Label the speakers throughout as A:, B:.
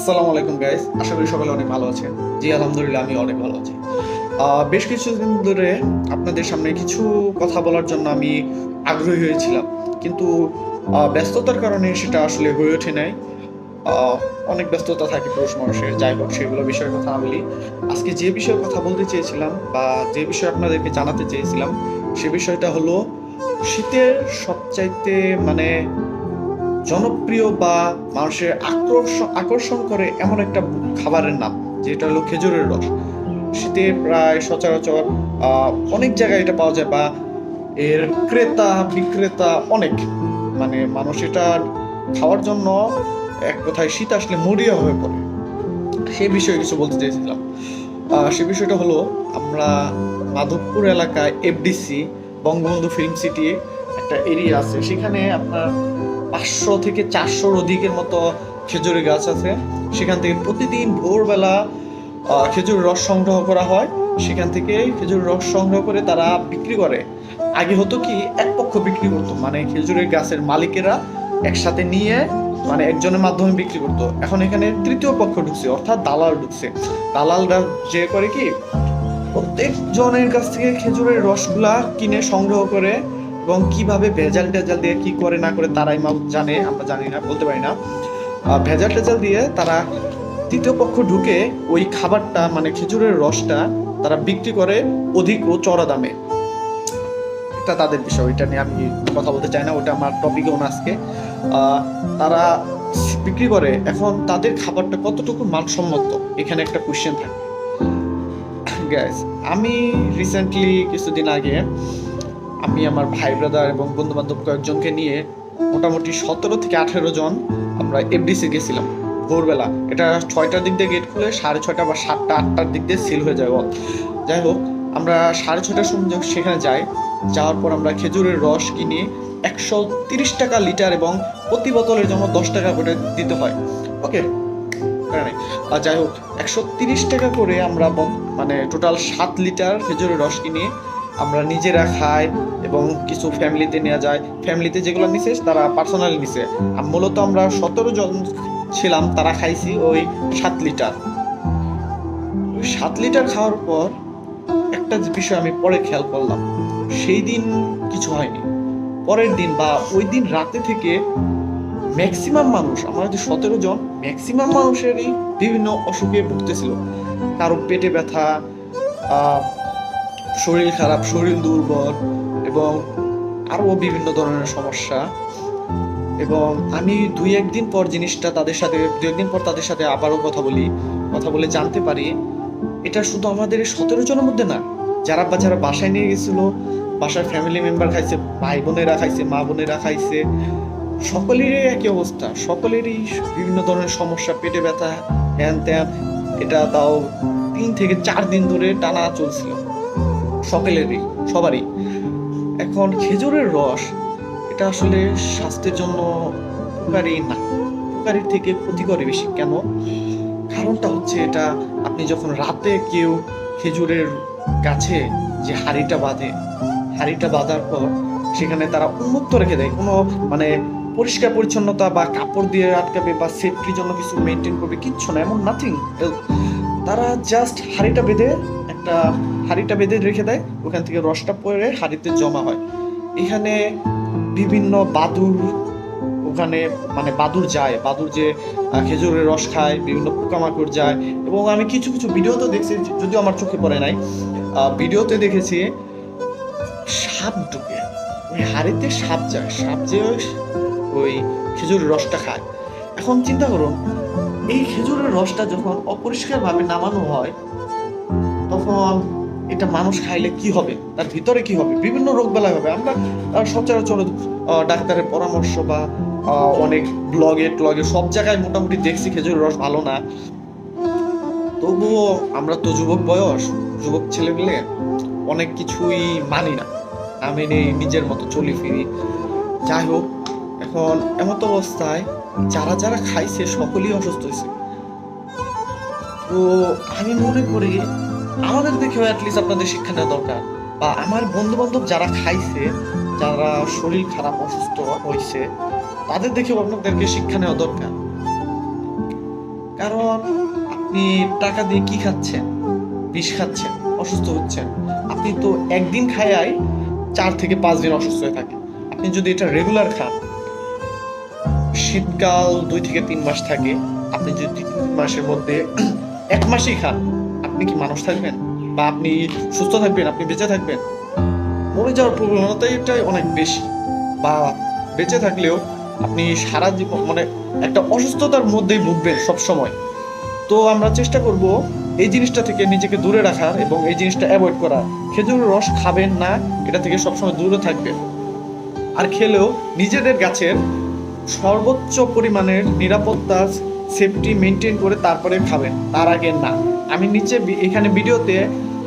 A: আসসালামু আলাইকুম গাইস, আশা করি সকলে অনেক ভালো আছেন। জি আলহামদুলিল্লাহ, আমি অনেক ভালো আছি। বেশ কিছুদিন ধরে আপনাদের সামনে কিছু কথা বলার জন্য আমি আগ্রহী হয়েছিলাম, কিন্তু ব্যস্ততার কারণে সেটা আসলে হয়ে ওঠে নাই। অনেক ব্যস্ততা থাকে পুরুষ মানুষের, যাই হোক সেগুলো বিষয়ে কথা না বলি। আজকে যে বিষয়ে কথা বলতে চেয়েছিলাম বা যে বিষয়ে আপনাদেরকে জানাতে চেয়েছিলাম, সে বিষয়টা হলো শীতের সবচাইতে মানে জনপ্রিয় বা মানুষের আকর্ষণ করে এমন একটা খাবারের নাম, যেটা হলো খেজুরের রস। শীতে প্রায় সচরাচর অনেক জায়গায় এটা পাওয়া যায়, বা এর ক্রেতা বিক্রেতা অনেক, মানে মানুষ এটা খাওয়ার জন্য এক কথায় শীত আসলে মরিয়া হয়ে পড়ে। সেই বিষয়ে কিছু বলতে চাইছিলাম। সে বিষয়টা হলো, আমরা মাধবপুর এলাকায় এফডিসি বঙ্গবন্ধু ফিল্ম সিটি একটা এরিয়া আছে, সেখানে আপনার 500 থেকে 400-র অধিকের মতো খেজুরের গাছ আছে। সেখান থেকে প্রতিদিন ভোরবেলা খেজুরের রস সংগ্রহ করা হয়। সেখান থেকে খেজুরের রস সংগ্রহ করে তারা বিক্রি করে। আগে হতো কি, এক পক্ষ বিক্রি করতো, মানে খেজুরের গাছের মালিকেরা একসাথে নিয়ে মানে একজনের মাধ্যমে বিক্রি করতো। এখন এখানে তৃতীয় পক্ষ ঢুকছে, অর্থাৎ দালাল ঢুকছে। দালালরা যে করে কি, প্রত্যেক জনের কাছ থেকে খেজুরের রসগুলা কিনে সংগ্রহ করে, এবং কিভাবে ভেজাল টেজাল দিয়ে কি করে না করে তারাই জানে, আমরা জানি না, বলতে পারি না। ভেজাল টেজাল দিয়ে তারা তৃতীয় পক্ষ ঢুকে ওই খাবারটা মানে খেজুরের রসটা তারা বিক্রি করে অধিক ও চড়া দামে। এটা তাদের বিষয়, ওইটা নিয়ে আমি কথা বলতে চাই না, ওটা আমার টপিকও না আজকে। তারা বিক্রি করে, এখন তাদের খাবারটা কতটুকু মানসম্মত, এখানে একটা কোশ্চেন থাকে। গ্যাস, আমি রিসেন্টলি কিছুদিন আগে আমি আমার ভাই ব্রাদার এবং বন্ধু বান্ধব কয়েকজনকে নিয়ে মোটামুটি 17 থেকে 18 জন আমরা এফডিসি গেছিলাম ভোরবেলা। এটা 6টার দিক দিয়ে গেট খুলে 6:30 বা 7টা 8টার দিক দিয়ে সিল হয়ে যায়। যাই হোক, আমরা 6:30টার সময় সেখানে যাই। যাওয়ার পর আমরা খেজুরের রস কিনি 130 টাকা লিটার, এবং প্রতি বোতলের জন্য 10 টাকা করে দিতে হয়। ওকে, যাই হোক, 130 টাকা করে আমরা মানে টোটাল 7 লিটার খেজুরের রস কিনি। আমরা নিজেরা খাই এবং কিছু ফ্যামিলিতে নেওয়া যায়। ফ্যামিলিতে যেগুলো নিছে তারা পার্সোনালি নিছে। মূলত আমরা 17 জন ছিলাম, তারা খাইছি ওই 7 লিটার। 7 লিটার খাওয়ার পর একটা বিষয় আমি পরে খেয়াল করলাম, সেই দিন কিছু হয়নি। পরের দিন বা ওই দিন রাতে থেকে ম্যাক্সিমাম মানুষ, আমরা যে 17 জন, ম্যাক্সিমাম মানুষেরই বিভিন্ন অসুখে ভুগতেছিল। কারো পেটে ব্যথা, শরীর খারাপ, শরীর দুর্বল, এবং আরো বিভিন্ন ধরনের সমস্যা। এবং আমি দুই একদিন পর তাদের সাথে আবারও কথা বলে জানতে পারি, এটা শুধু আমাদের 17 জনের মধ্যে না, যারা বাসায় নিয়ে গেছিল, বাসার ফ্যামিলি মেম্বার খাইছে, ভাই বোনেরা খাইছে, মা বোনেরা খাইছে, সকলেরই একই অবস্থা, সকলেরই বিভিন্ন ধরনের সমস্যা, পেটে ব্যথা, হ্যান ত্যান। এটা তাও 3 থেকে 4 দিন ধরে টানা চলছিল সবারই। এখন খেজুরের রস এটা আসলে স্বাস্থ্যের জন্য উপকারী না, উপকারীর থেকে ক্ষতিকরই বেশি। কেন? কারণটা হচ্ছে, এটা আপনি যখন রাতে কেউ খেজুরের গাছে যে হাঁড়িটা বাঁধার পর সেখানে তারা উন্মুক্ত রেখে দেয়, কোনো মানে পরিষ্কার পরিচ্ছন্নতা বা কাপড় দিয়ে আটকাবে বা সেফটির জন্য কিছু মেনটেন করবে, কিচ্ছু না, এমন নাথিং। তারা জাস্ট হাঁড়িটা বেঁধে রেখে দেয়, ওখান থেকে রসটা পরে হাঁড়িতে জমা হয়। এখানে বিভিন্ন বাদুর, ওখানে মানে বাদুর যে খেজুরের রস খায়, বিভিন্ন পোকামাকড় যায়। এবং আমি কিছু ভিডিওতে দেখছি, যদিও আমার চোখে পড়ে নাই, ভিডিওতে দেখেছি সাপ ঢুকে ওই হাড়িতে, সাপ যে ওই খেজুরের রসটা খায়। এখন চিন্তা করুন, এই খেজুরের রসটা যখন অপরিষ্কারভাবে নামানো হয়, তখন এটা মানুষ খাইলে কি হবে, তার ভিতরে কি হবে, বিভিন্ন রোগ বালাই হবে। আমরা সচরাচর ডাক্তারের পরামর্শ বা অনেক ব্লগে সব জায়গায় মোটামুটি দেখছি খেজুরের রস ভালো না। তবুও আমরা তো যুবক ছেলেমেলে অনেক কিছুই মানি না, আমি নিজের মতো চলি ফিরি। যাই হোক, এখন এমত অবস্থায় যারা খাইছে সকলেই অসুস্থ হয়েছে। তো আমি মনে করি আমাদের দেখেও অ্যাটলিস্ট আপনাদের শিক্ষা নেওয়া দরকার, বা আমার বন্ধু বান্ধব যারা খাইছে, যারা শরীর খারাপ অসুস্থ হয়েছে, তাদের দেখেও আপনাদেরকে শিক্ষা নেওয়া দরকার। কারণ আপনি টাকা দিয়ে কি খাচ্ছেন? বিষ খাচ্ছেন, অসুস্থ হচ্ছেন। আপনি তো একদিন খায়াই 4 থেকে 5 দিন অসুস্থ হয়ে থাকেন। আপনি যদি এটা রেগুলার খান, শীতকাল 2 থেকে 3 মাস থাকে, আপনি যদি 3 মাসের মধ্যে 1 মাসই খান, আপনি কি মানুষ থাকবেন? বা আপনি সুস্থ থাকবেন? আপনি বেঁচে থাকবেন? মরে যাওয়ার প্রবণতাটাই অনেক বেশি। বা বেঁচে থাকলেও আপনি সারা জীবন মানে একটা অসুস্থতার মধ্যেই ভুগবেন সব সময়। তো আমরা চেষ্টা করব এই জিনিসটা থেকে নিজেকে দূরে রাখার এবং এই জিনিসটা অ্যাভয়েড করার। খেজুরের রস খাবেন না, এটা থেকে সবসময় দূরে থাকবেন। আর খেলেও নিজেদের গাছের সর্বোচ্চ পরিমাণের নিরাপত্তা সেফটি মেনটেন করে তারপরে খাবেন, তার আগে না। আমি নিচে এখানে ভিডিওতে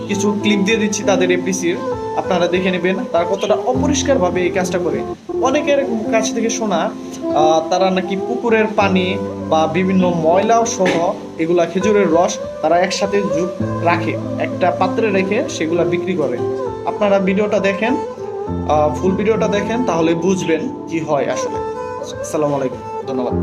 A: কিছু ক্লিপ দিয়ে দিচ্ছি তাদের এপিসির, আপনারা দেখে নেবেন তারা কতটা অপরিষ্কারভাবে এই কাজটা করে। অনেকের কাছ থেকে শোনা তারা নাকি পুকুরের পানি বা বিভিন্ন ময়লা সহ এগুলা খেজুরের রস তারা একসাথে রাখে, একটা পাত্রে রেখে সেগুলা বিক্রি করে। আপনারা ভিডিওটা দেখেন, ফুল ভিডিওটা দেখেন, তাহলে বুঝবেন কি হয় আসলে। আসসালামু আলাইকুম, ধন্যবাদ।